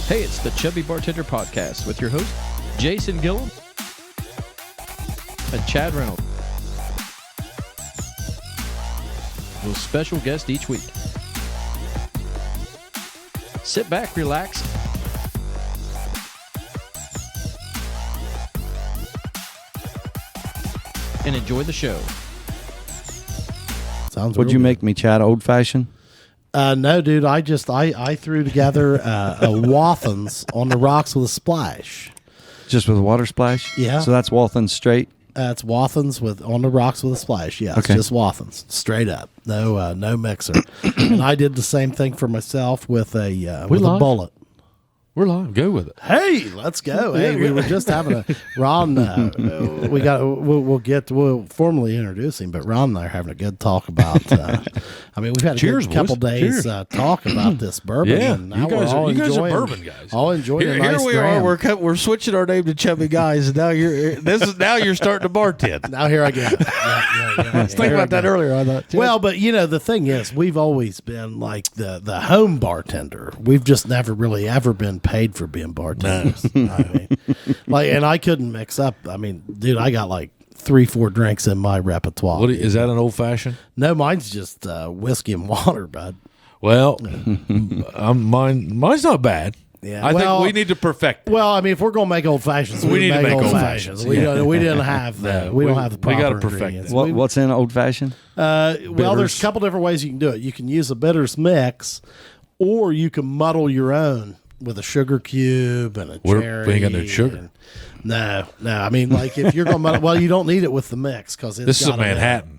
Hey, it's the Chubby Bartender Podcast with your host, Jason Gillum and Chad Reynolds. With a special guest each week. Sit back, relax, and enjoy the show. Sounds. Would you make me, Chad, old-fashioned? No, dude. I threw together a Wathans on the rocks with a splash. Just with a water splash? Yeah. So that's Walton straight? It's Wathans on the rocks with a splash. Yeah, it's Okay. just Wathans, straight up. No mixer. And I did the same thing for myself with a bullet. We're live. Go with it. Hey, let's go. Hey, we were just having a Ron. We'll formally introduce him, but Ron and I are having a good talk about. We've had a Cheers, good couple boys. days Cheers. Talk about this bourbon. Yeah, and now you guys we're all are enjoying, bourbon guys. All enjoying a nice Here we dram. are. We're switching our name to Chubby Guys, and now you're starting to bartend. Now here I go. Yeah. I was thinking about that earlier. I thought. Well, but the thing is, we've always been like the home bartender. We've just never really ever been paid for being bartenders. And I couldn't mix up. I mean, dude, I got like 3-4 drinks in my repertoire. Is that an old fashioned? No, mine's just whiskey and water, bud. Well, mine's not bad. Yeah, I think we need to perfect it. Well, I mean, if we're gonna make old fashions, We need to make old fashions. We didn't have that. We don't have the proper we gotta perfect ingredients. it. What's in old-fashioned? Well, there's a couple different ways you can do it. You can use a bitters mix, or you can muddle your own with a sugar cube and a cherry. We ain't got no sugar. No. I mean, like if you're going to muddle, well, you don't need it with the mix because This is a Manhattan.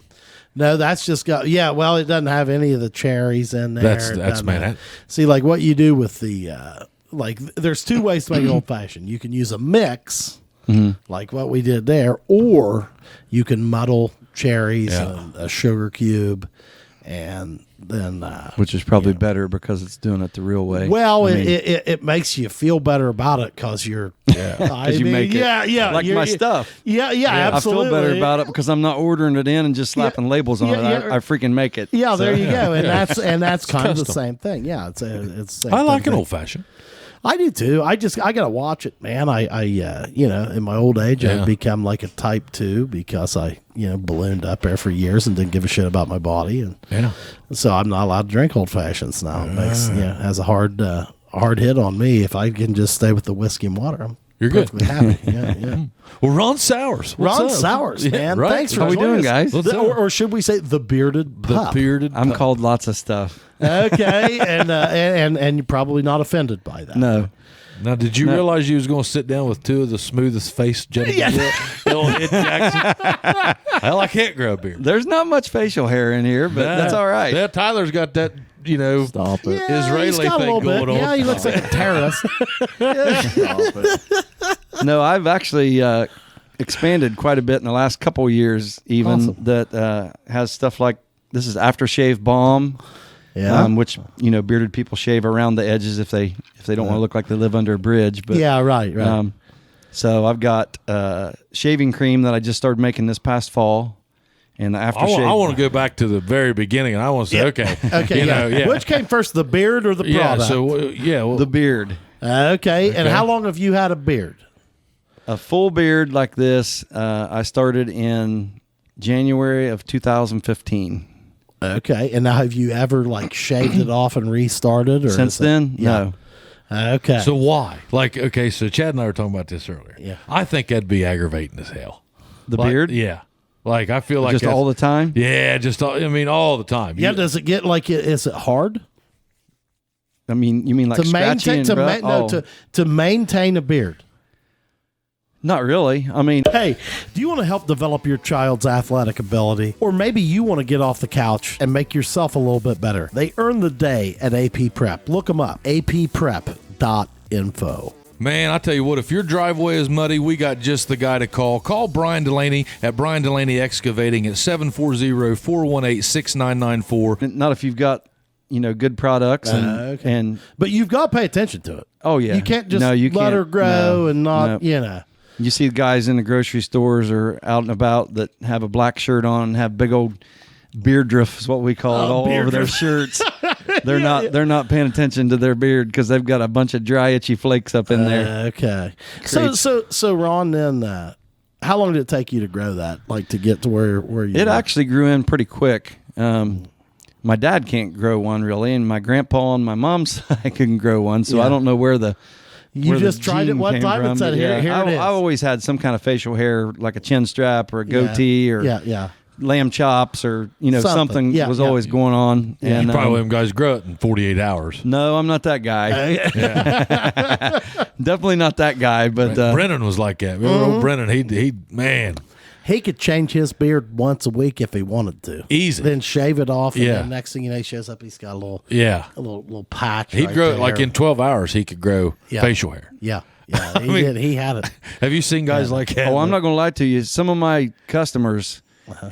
No, that's just got. Yeah, well, it doesn't have any of the cherries in there. That's Manhattan. See, like what you do with the there's two ways to make an old fashioned. You can use a mix, like what we did there, or you can muddle cherries and a sugar cube, and then Which is probably better because it's doing it the real way. well, it makes you feel better about it because you're Because you make it like my stuff. Yeah, absolutely. I feel better about it because I'm not ordering it in and just slapping labels on it. I freaking make it. Yeah, So- there you go, and that's kind of the custom. same thing. Yeah, it's the same I like thing. an old fashioned. I do too. I gotta watch it, man. I in my old age, I've become like a type 2 because I ballooned up there for years and didn't give a shit about my body, and so I'm not allowed to drink old fashions now. It makes has a hard hit on me. If I can just stay with the whiskey and water, You're good. perfectly happy. Yeah. Well, Ron Sours. What's Ron up? Sours, Yeah, man. right. Thanks for How we joining doing, us. guys? Or should we say the Bearded Pup? Bearded I'm Pup. called lots of stuff. Okay, and you're probably not offended by that. No. Now, did you realize you was going to sit down with two of the smoothest faced gentlemen yet? Bill and Jackson. Hell, I can't grow a beard. There's not much facial hair in here, but that's all right. Yeah, Tyler's got that, Stop it. Israeli he's got a thing little bit. going on. Yeah, he looks like a terrorist. No, I've actually expanded quite a bit in the last couple of years, even Awesome. that has stuff like this is aftershave balm, which bearded people shave around the edges if they don't want to look like they live under a bridge. But Yeah, right. so I've got shaving cream that I just started making this past fall, and the aftershave. I want to go back to the very beginning, and I want to say, okay, Which came first, the beard or the product? the beard. Okay, and how long have you had a beard? A full beard like this, I started in January of 2015. Okay, and now have you ever shaved it off and restarted? Or Since then, no. Okay. So why? So Chad and I were talking about this earlier. Yeah. I think that'd be aggravating as hell. The beard? Yeah. I feel like Just all the time? Yeah, all the time. yeah, does it get is it hard? I mean, you mean like scratchy and rough? To maintain a beard? Not really. I mean, Hey, do you want to help develop your child's athletic ability? Or maybe you want to get off the couch and make yourself a little bit better. They earn the day at AP Prep. Look them up, apprep.info. Man, I tell you what, if your driveway is muddy, we got just the guy to call. Call Brian Dulaney at Brian Dulaney Excavating at 740-418-6994. not if you've got, good products Okay. and But you've got to pay attention to it. oh yeah. You can't just you let her can't. grow No. and not, No. You see guys in the grocery stores or out and about that have a black shirt on and have big old beard-druff is what we call it all over their beard-druff. shirts. they're not paying attention to their beard because they've got a bunch of dry, itchy flakes up in there. Okay. So Ron, then how long did it take you to grow that? Like to get to where you? It actually grew in pretty quick. My dad can't grow one really, and my grandpa on my mom's side couldn't grow one, so I don't know where the. You just tried it one time and said, here it is. I always had some kind of facial hair, like a chin strap or a goatee or lamb chops or, something was always going on. Yeah, and probably them guys grow it in 48 hours. No, I'm not that guy. Definitely not that guy. But Brennan was like that. Old Brennan, he could change his beard once a week if he wanted to. Easy. Then shave it off, and then next thing you know, he shows up, he's got a little patch. He'd grow it like in 12 hours. He could grow facial hair. Yeah. He did. He had it. Have you seen guys like that? Oh, I'm not going to lie to you. Some of my customers,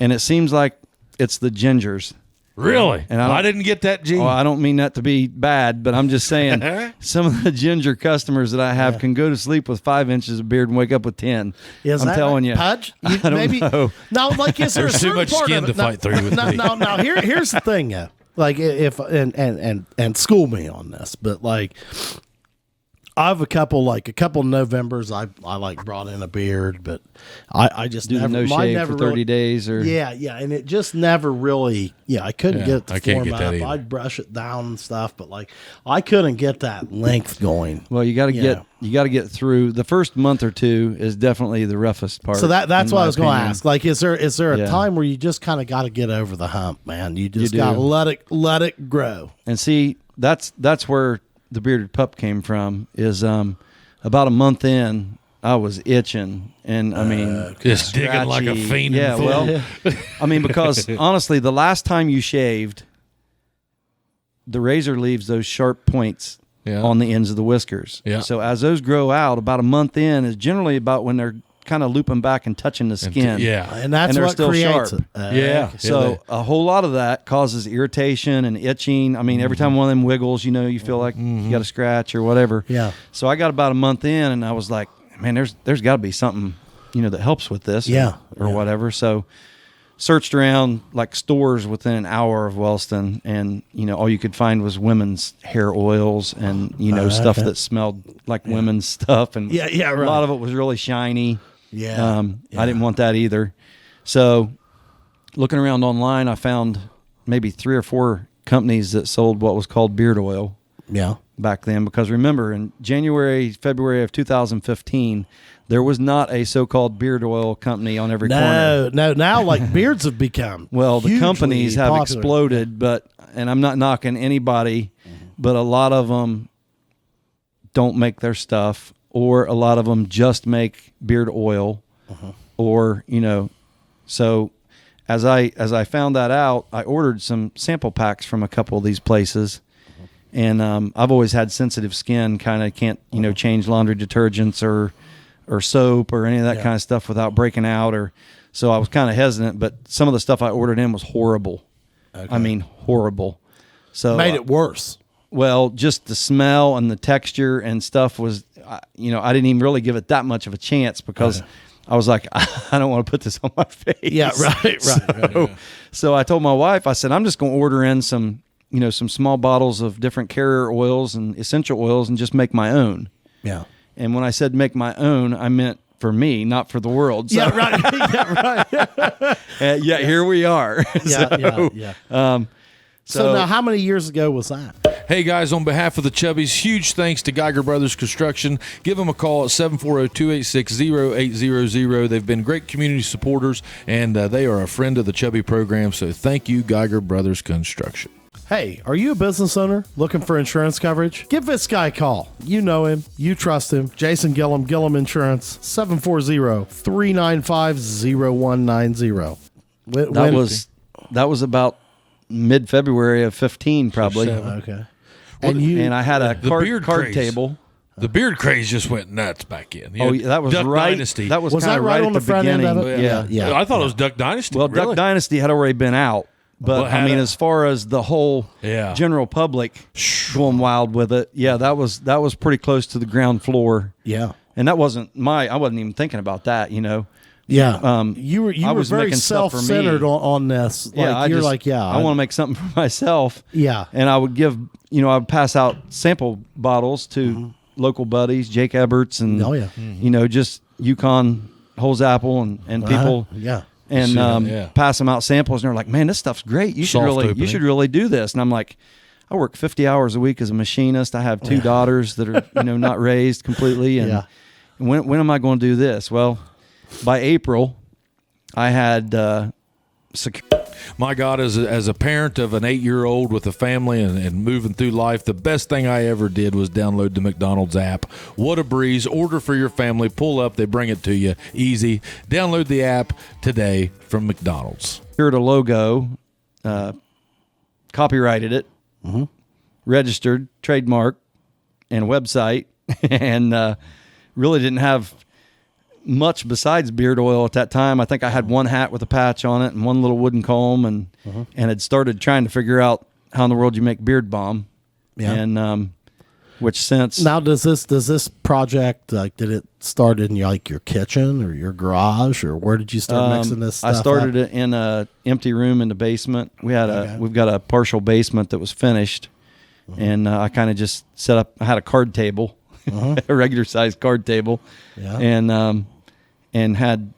and it seems like it's the gingers. Really? And I didn't get that gene. Oh, I don't mean that to be bad, but I'm just saying some of the ginger customers that I have can go to sleep with 5 inches of beard and wake up with 10. I'm telling you. Pudge? I don't know. No, like is there There's too much skin to fight through with me. No. Here's the thing. Like if and school me on this, but like I have a couple Novembers I like brought in a beard, but I just do never shave for 30 days or and it just never really I couldn't get it to form up. I'd brush it down and stuff, but like I couldn't get that length going. Well, you got to get through the first month or two is definitely the roughest part. So that's what I was going to ask. Like, is there a time where you just kind of got to get over the hump, man? You just got to let it grow. And see, that's where the Bearded Pup came from. Is about a month in, I was itching, and I mean, just digging like a fiend. Yeah, well, I mean, because honestly, the last time you shaved, the razor leaves those sharp points on the ends of the whiskers. Yeah. So as those grow out, about a month in is generally about when they're kind of looping back and touching the skin. And that's what still creates sharp. it. So a whole lot of that causes irritation and itching. I mean, every time one of them wiggles, you feel like you got a scratch or whatever. Yeah. So I got about a month in, and I was like, man, there's got to be something, that helps with this. Or whatever. So searched around like stores within an hour of Wellston, and all you could find was women's hair oils and stuff that smelled like women's stuff, and a lot of it was really shiny. I didn't want that either. So looking around online, I found maybe 3 or 4 companies that sold what was called beard oil. Back then, because remember, in February of 2015, there was not a so-called beard oil company on every corner. No. Now, like beards have become the companies have exploded, and I'm not knocking anybody, but a lot of them don't make their stuff, or a lot of them just make beard oil, or So, as I found that out, I ordered some sample packs from a couple of these places. And I've always had sensitive skin, kind of can't, change laundry detergents or soap or any of that kind of stuff without breaking out. So I was kind of hesitant, but some of the stuff I ordered in was horrible. Okay. I mean, horrible. So made it worse. Well, just the smell and the texture and stuff was, I didn't even really give it that much of a chance because I was like, I don't want to put this on my face. Yeah, right. So I told my wife, I said, I'm just going to order in some small bottles of different carrier oils and essential oils and just make my own. Yeah. And when I said make my own, I meant for me, not for the world. So, here we are. So now how many years ago was that? Hey guys, on behalf of the Chubbies, huge thanks to Geiger Brothers Construction. Give them a call at 740-286-0800. They've been great community supporters, and they are a friend of the Chubby program, so thank you, Geiger Brothers Construction. Hey, are you a business owner looking for insurance coverage? Give this guy a call. You know him. You trust him. Jason Gillum, Gillum Insurance, 740-395-0190. That was about mid-February of 15, probably. Okay. And I had a card craze. table. The beard craze just went nuts back in. That was Duck right. Dynasty. That was that kind of right on at the the front end beginning. of it? Yeah. I thought it was Duck Dynasty. Well, really? Duck Dynasty had already been out. But I mean, as far as the whole general public going wild with it, that was pretty close to the ground floor. Yeah. And that wasn't I wasn't even thinking about that, Yeah. You were was very making stuff for me. self-centered on this. Like, Yeah, I want to make something for myself. Yeah. And I would give, I would pass out sample bottles to local buddies, Jake Eberts, and just Yukon Holes Apple and people. Yeah. And pass them out samples, and they're like, "Man, this stuff's great. You should really do this." And I'm like, I work 50 hours a week as a machinist. I have 2 daughters that are not raised completely, and when am I going to do this? Well, by April, I had My God, as a parent of an 8-year-old with a family and moving through life, the best thing I ever did was download the McDonald's app. What a breeze. Order for your family. Pull up. They bring it to you. Easy. Download the app today from McDonald's. Secured a logo, copyrighted it, registered, trademark, and a website, and really didn't have much besides beard oil at that time. I think I had one hat with a patch on it and one little wooden comb, and had started trying to figure out how in the world you make beard balm. Yeah. And which since now does this project, like, did it start in your kitchen or your garage, or where did you start mixing this stuff I started it in a empty room in the basement. We've got a partial basement that was finished, and I kind of just set up. I had a card table, a regular sized card table, and had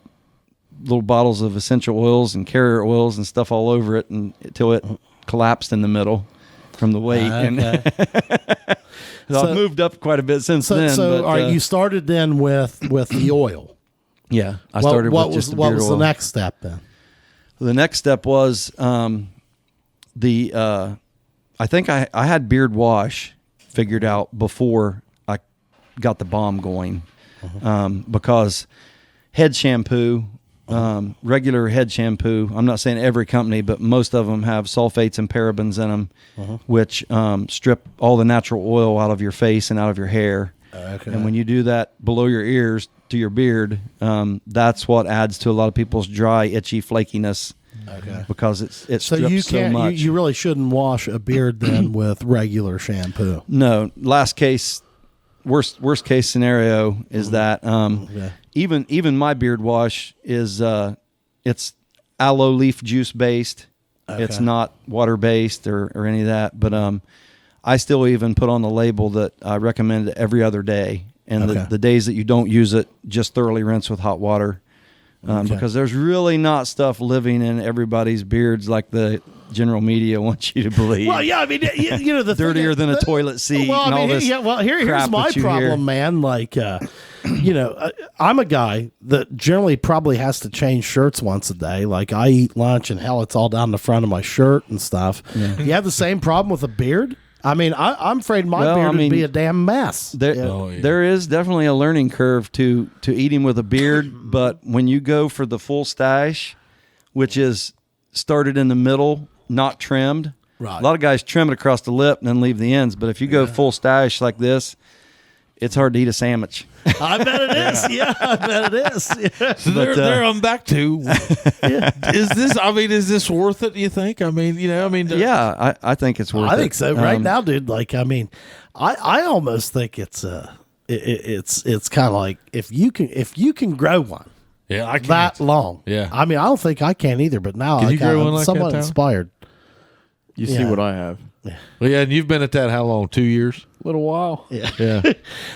little bottles of essential oils and carrier oils and stuff all over it, until it collapsed in the middle from the weight. So I've moved up quite a bit since then. So you started then with the oil. Yeah, I started with just the beard oil. What was the next step then? The next step was I think I had beard wash figured out before I got the balm going, because head shampoo, regular head shampoo, I'm not saying every company, but most of them have sulfates and parabens in them, which strip all the natural oil out of your face and out of your hair. Okay. And when you do that below your ears to your beard, that's what adds to a lot of people's dry, itchy flakiness. Okay. Because it strips so much. You really shouldn't wash a beard then with regular shampoo. No. Worst case scenario is that even my beard wash is it's aloe leaf juice based. Okay. It's not water based or any of that. But I still even put on the label that I recommend it every other day. And the days that you don't use it, just thoroughly rinse with hot water. Because there's really not stuff living in everybody's beards like the general media wants you to believe. Well, yeah, I mean, the dirtier than a toilet seat. Well, and all this. Yeah, well, here's my problem, man. Like, I'm a guy that generally probably has to change shirts once a day. Like, I eat lunch, and hell, it's all down the front of my shirt and stuff. Yeah. You have the same problem with a beard? I mean, I'm afraid my beard would be a damn mess. There is definitely a learning curve to eating with a beard, but when you go for the full stash, which is started in the middle, not trimmed, right. A lot of guys trim it across the lip and then leave the ends, but if you go full stash like this, it's hard to eat a sandwich. I bet it is. Yeah, I bet it is. Yeah. So there I'm back to. Is this worth it, do you think? I mean, yeah, I think it's worth it. I think so. Right now, dude, like, I mean, I almost think it's kind of like if you can grow one. Yeah, I can't. That long. Yeah. I mean, I don't think I can either, but now I'm somewhat inspired. You see what I have. Well, yeah, and you've been at that how long? 2 years? A little while. Yeah.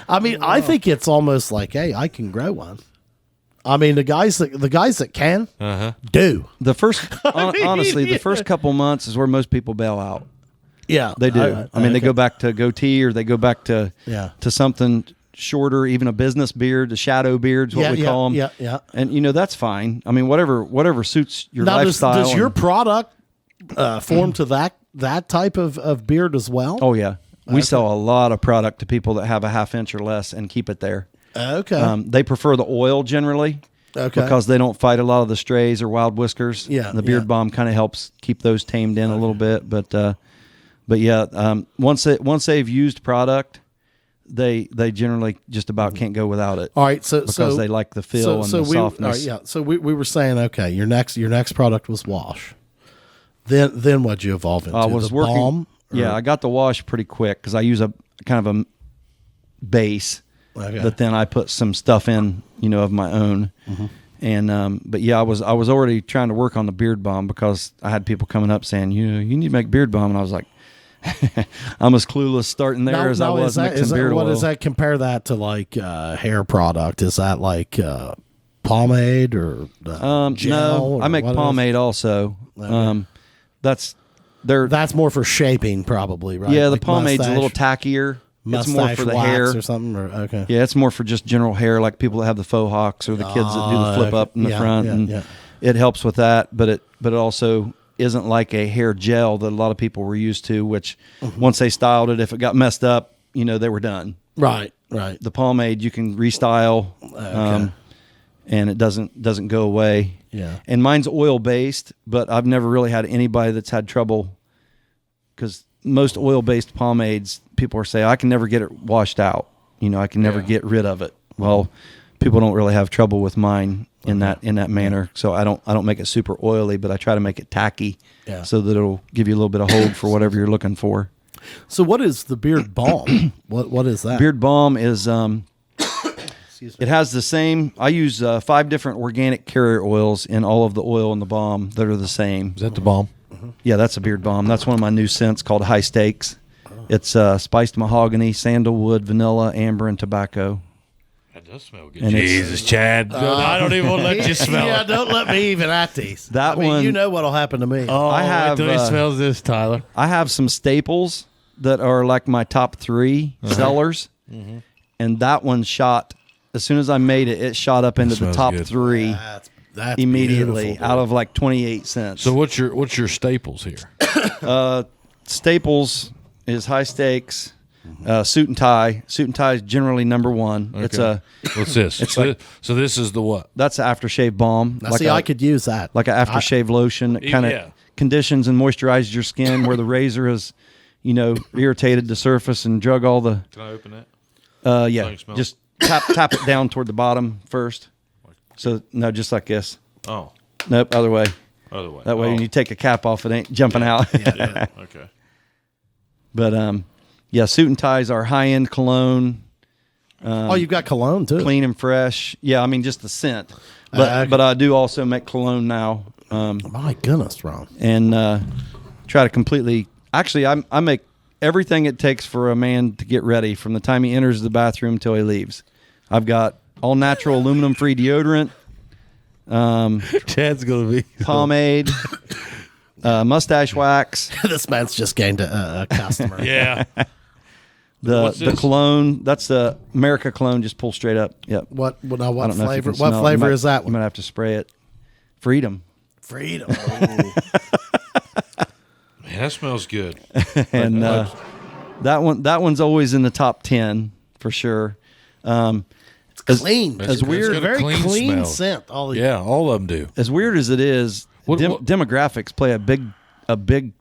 I mean, I think it's almost like, hey, I can grow one. I mean, the guys that can do. The first, honestly, the first couple months is where most people bail out. Yeah, they do. I mean, they go back to goatee, or they go back to something shorter, even a business beard, a shadow beard's what we call them. Yeah. And that's fine. I mean, whatever suits your lifestyle. Does your product form to that type of beard as well? Oh yeah. We sell a lot of product to people that have a half inch or less and keep it there. Okay. They prefer the oil generally. Okay. Because they don't fight a lot of the strays or wild whiskers. Yeah. And the beard balm kind of helps keep those tamed in a little bit. But yeah, once they've used product, they generally just about can't go without it. All right. Because they like the feel and the softness. All right, yeah. So we were saying, okay, your next product was wash. Then what'd you evolve into? I was working. Balm? Yeah, I got the wash pretty quick because I use a kind of a base, but then I put some stuff in, of my own, but yeah, I was already trying to work on the beard balm because I had people coming up saying, you need to make beard balm, and I was like, I'm as clueless starting there as I was mixing beard oil. What does that compare that to, like hair product? Is that like pomade or gel? No, I make pomade also. Okay. That's more for shaping, probably, right? Yeah, the like pomade's mustache, a little tackier. It's more for the wax hair or something. Or, okay. Yeah, it's more for just general hair, like people that have the faux hawks or the kids that do the flip up in the front. It helps with that, but it also isn't like a hair gel that a lot of people were used to, which once they styled it, if it got messed up, they were done. Right. The pomade you can restyle, and it doesn't go away. Yeah. And mine's oil based, but I've never really had anybody that's had trouble, because most oil based pomades, people are saying, I can never get it washed out. I can never get rid of it. Well, people don't really have trouble with mine in that manner. So I don't make it super oily, but I try to make it tacky, so that it'll give you a little bit of hold for whatever you're looking for. So what is the beard balm? What is that? Beard balm is it has the same. I use 5 different organic carrier oils in all of the oil and the balm that are the same. Is that the balm? Yeah, that's a beard balm. That's one of my new scents called High Stakes. It's spiced mahogany, sandalwood, vanilla, amber, and tobacco. That does smell good. And Jesus, Chad. I don't even want to let you smell it. Don't let me even at these. One, you know what'll happen to me. Oh, I have. wait till he smells this, Tyler. I have some staples that are like my top 3 sellers, and that one shot. As soon as I made it, it shot up into the top good. 3 That's immediately out of like 28 cents. So what's your staples here? Staples is High Stakes, suit and tie. Suit and tie is generally number 1. Okay. What's this? So this is the what? That's an aftershave balm. Now, I could use that. Like an aftershave lotion that kind of conditions and moisturizes your skin where the razor has, irritated the surface and drug all the. Can I open it? Yeah. Just tap it down toward the bottom first. So no, just like this. Oh. Nope, other way. Other way. That way, when you take a cap off, it ain't jumping out. Yeah. Okay. But suit and ties are high end cologne. You've got cologne too. Clean and fresh. Yeah, I mean just the scent. But I do also make cologne now. My goodness, Ron. And try to completely. Actually, I make everything it takes for a man to get ready from the time he enters the bathroom till he leaves. I've got all natural aluminum free deodorant. Chad's gonna be pomade. Mustache wax. This man's just gained a customer. Yeah. The cologne, that's the America cologne, just pull straight up. Yep. What flavor? What Flavor is that You one? might have to spray it. Freedom. Freedom. Man, that smells good. And that one's always in the top 10 for sure. It's clean. It's weird. got a Very clean clean smell. scent. All of them do. As weird as it is, What- demographics play a big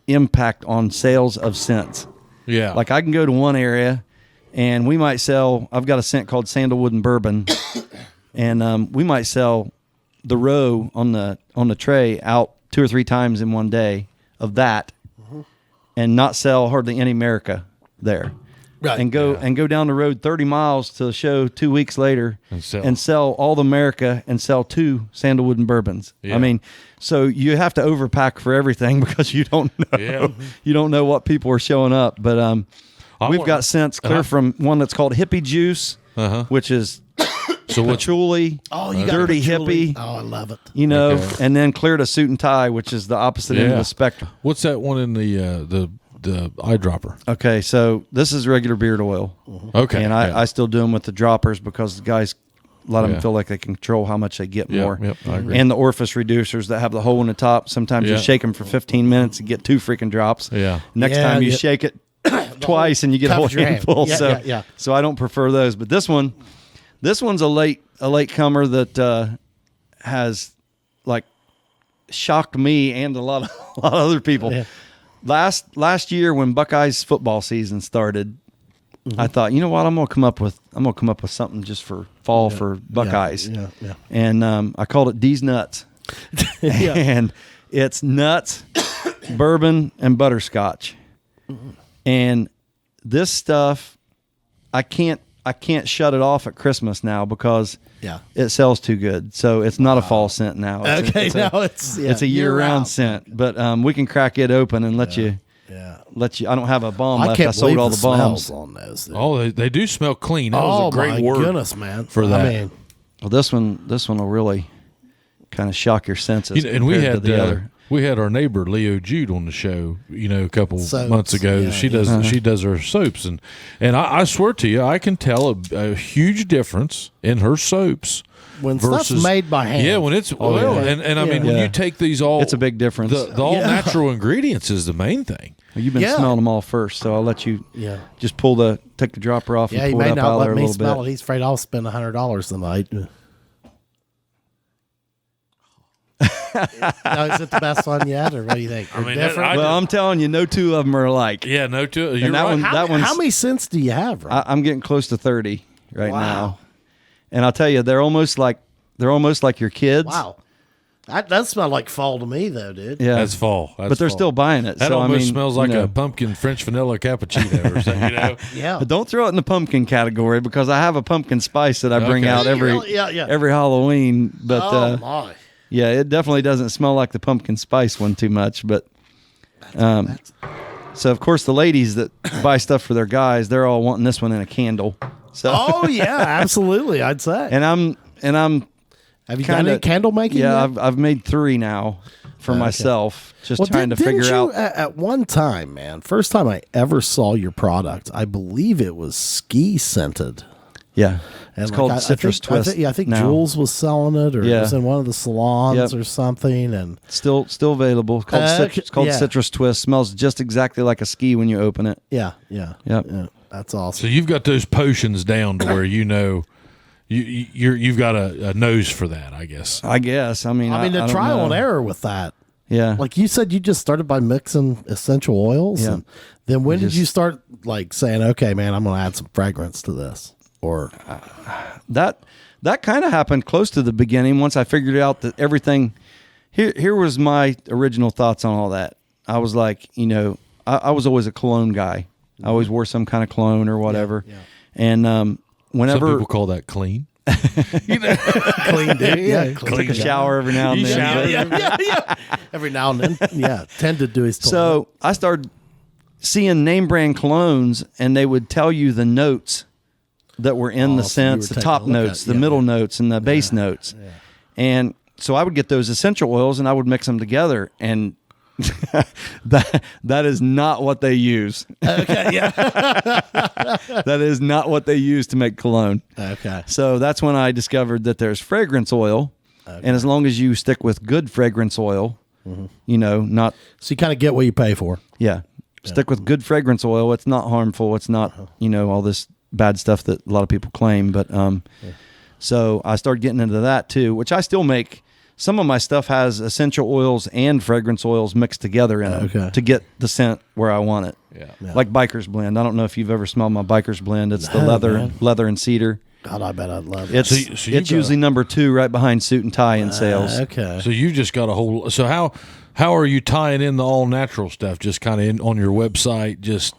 impact on sales of scents. Yeah. Like I can go to one area and we might sell, I've got a scent called sandalwood and bourbon, and we might sell the row on the tray out 2 or 3 times in one day of that, and not sell hardly any America there. Right. And go down the road 30 miles to the show 2 weeks later and sell all the America and sell 2 sandalwood and bourbons. Yeah. I mean, so you have to overpack for everything because you don't know. Yeah. You don't know what people are showing up. But we've got scents clear from one that's called Hippie Juice, which is patchouli, dirty hippie. Oh, I love it. And then clear to suit and tie, which is the opposite end of the spectrum. What's that one in the eyedropper? Okay, so this is regular beard oil. Okay. And I still do them with the droppers because the guys, a lot of them feel like they control how much they get more. Yep, I agree. And the orifice reducers that have the hole in the top, sometimes you shake them for 15 minutes and get 2 freaking drops. Yeah. Next time you shake it twice and you get a whole handful. So I don't prefer those. But this one's a late comer that has like shocked me and a lot of other people. Yeah. Last year when Buckeyes football season started, I thought, you know what, I'm gonna come up with something just for fall for Buckeyes. Yeah. And I called it D's Nuts. And it's nuts, bourbon, and butterscotch. And this stuff, I can't I can't shut it off at Christmas now because Yeah. it sells too good. So it's not a fall scent now. Okay, It's a year-round scent. But we can crack it open and let you. Yeah. Let you. I don't have a bomb I left. can't I sold believe all the the bombs. smells on those. Dude. Oh, they do smell clean. That was a great my word goodness, man. for that. I mean, Well, this one will really kind of shock your senses. And we compared had to the other. we had our neighbor Leo Jude on the show, a couple Soaps. months ago. Yeah, she yeah. does she does her soaps, and I swear to you, I can tell a huge difference in her soaps. when stuff's made by hand. Yeah, when it's Oh, yeah. and I mean when Yeah. you take these all, It's a big difference. The all natural ingredients is the main thing. Well, you've been Yeah. smelling them all first, so I'll let you Yeah. just take the dropper off Yeah, and he pull it may up not out of let there a me little smell bit. it. He's afraid I'll spend $100 tonight. Now, is it the best one yet, or what do you think? Or mean, different? Well, I'm telling you, no two of them are alike. Yeah, no, you're that right. one- that one's- how many cents do you have? Right? I'm getting close to 30 right Wow. now, and I'll tell you, they're almost like your kids. Wow, that smelled like fall to me, though, dude. Yeah, That's fall. That's but they're fall. still buying it. That so almost I mean, smells like a pumpkin French vanilla cappuccino or something. Yeah. But don't throw it in the pumpkin category because I have a pumpkin spice that I bring Okay. out every Yeah. every Halloween. But Oh my. yeah, it definitely doesn't smell like the pumpkin spice one too much. But so of course the ladies that buy stuff for their guys, they're all wanting this one in a candle. So Oh yeah, absolutely. I'd say. and I'm Have you done kinda- any candle making? yeah, yet? I've made 3 now for myself, just trying to didn't figure you, out. at one time, man. First time I ever saw your product, I believe it was ski scented. Yeah, And it's called Citrus Twist. I think now. Jules was selling it, or it Yeah. was in one of the salons Yep. or something. And Still available. It's called yeah. Citrus Twist. Smells just exactly like a ski when you open it. yeah, Yep. that's awesome. So you've got those potions down to where you've got a nose for that, I guess. I guess. I mean, the I don't trial know. and error with that. Yeah. Like you said, you just started by mixing essential oils, Yeah. and then when did just- you start like saying, "Okay, man, I'm going to add some fragrance to this"? Or that kind of happened close to the beginning once I figured out that everything. Here was my original thoughts on all that. I was like, I was always a cologne guy. I always wore some kind of cologne or whatever. Yeah. And whenever Some people call that clean. clean, dude. Yeah, take a shower every now and You then. shower. but- yeah. Every now and then, tend to do his. So I started seeing name brand colognes, and they would tell you the notes that were in the so you scents, were the taking top a look notes, at- the yeah, middle yeah. notes, and the base notes. And so I would get those essential oils and I would mix them together, and that is not what they use. Okay, yeah. That is not what they use to make cologne. Okay. So that's when I discovered that there's fragrance oil, and as long as you stick with good fragrance oil, not So you kind of get what you pay for. stick with good fragrance oil. It's not harmful. It's not all this bad stuff that a lot of people claim. But so I started getting into that too, which I still make. Some of my stuff has essential oils and fragrance oils mixed together in it to get the scent where I want it. Yeah. Like Biker's Blend. I don't know if you've ever smelled my Biker's Blend. It's the No, leather and cedar. God, I bet I'd love it. It's So you it's usually number 2 right behind Suit and Tie in sales. Okay. So you just got a whole. So how are you tying in the all natural stuff? Just kind of on your website. Just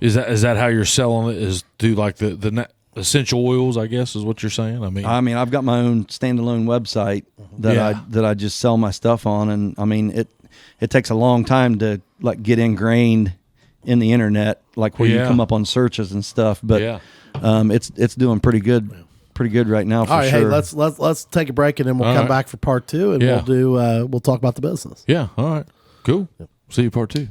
is that how you're selling it? Is through like the essential oils? I guess is what you're saying. I mean, I've got my own standalone website that I just sell my stuff on, and I mean it takes a long time to like get ingrained in the internet, like where you come up on searches and stuff. But it's doing pretty good right now for All right, sure. hey, let's take a break and then we'll All come right. back for part 2, and Yeah. we'll talk about the business. Yeah. All right. Cool. See you part 2.